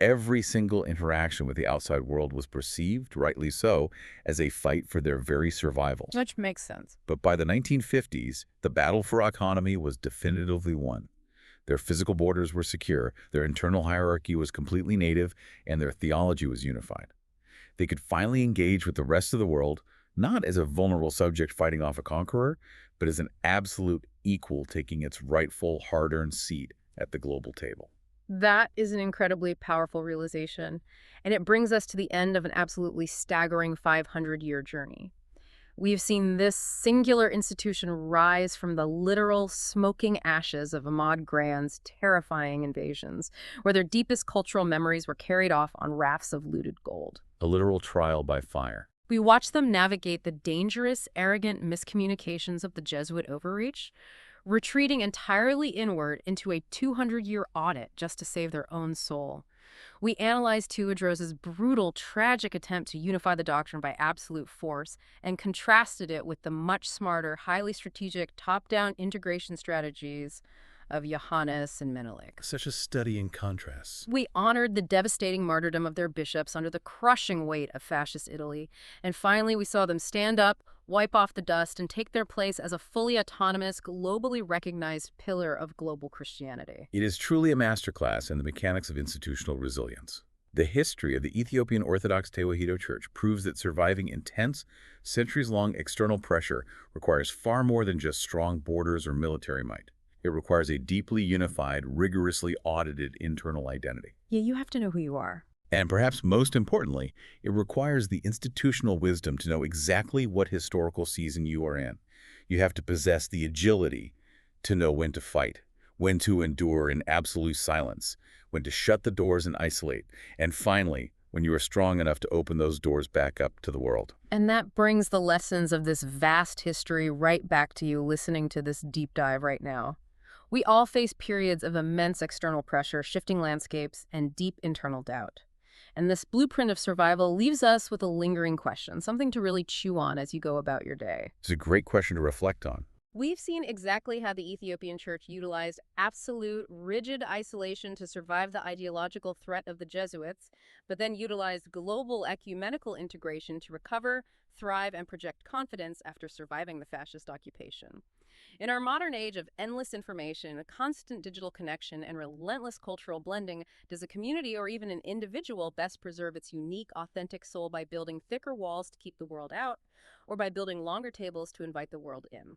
Every single interaction with the outside world was perceived, rightly so, as a fight for their very survival. Which makes sense. But by the 1950s, the battle for autonomy was definitively won. Their physical borders were secure, their internal hierarchy was completely native, and their theology was unified. They could finally engage with the rest of the world, not as a vulnerable subject fighting off a conqueror, but as an absolute equal taking its rightful, hard-earned seat at the global table. That is an incredibly powerful realization, and it brings us to the end of an absolutely staggering 500-year journey. We've seen this singular institution rise from the literal smoking ashes of Ahmad Grand's terrifying invasions, where their deepest cultural memories were carried off on rafts of looted gold. A literal trial by fire. We watched them navigate the dangerous, arrogant miscommunications of the Jesuit overreach, retreating entirely inward into a 200-year audit just to save their own soul. We analyzed Tewodros' brutal, tragic attempt to unify the doctrine by absolute force and contrasted it with the much smarter, highly strategic, top-down integration strategies of Johannes and Menelik. Such a study in contrasts. We honored the devastating martyrdom of their bishops under the crushing weight of fascist Italy, and finally we saw them stand up, wipe off the dust, and take their place as a fully autonomous, globally recognized pillar of global Christianity. It is truly a masterclass in the mechanics of institutional resilience. The history of the Ethiopian Orthodox Tewahedo Church proves that surviving intense, centuries-long external pressure requires far more than just strong borders or military might. It requires a deeply unified, rigorously audited internal identity. Yeah, you have to know who you are. And perhaps most importantly, it requires the institutional wisdom to know exactly what historical season you are in. You have to possess the agility to know when to fight, when to endure in absolute silence, when to shut the doors and isolate, and finally, when you are strong enough to open those doors back up to the world. And that brings the lessons of this vast history right back to you listening to this deep dive right now. We all face periods of immense external pressure, shifting landscapes, and deep internal doubt. And this blueprint of survival leaves us with a lingering question, something to really chew on as you go about your day. It's a great question to reflect on. We've seen exactly how the Ethiopian Church utilized absolute, rigid isolation to survive the ideological threat of the Jesuits, but then utilized global ecumenical integration to recover, thrive, and project confidence after surviving the fascist occupation. In our modern age of endless information, constant digital connection, and relentless cultural blending, does a community or even an individual best preserve its unique, authentic soul by building thicker walls to keep the world out, or by building longer tables to invite the world in?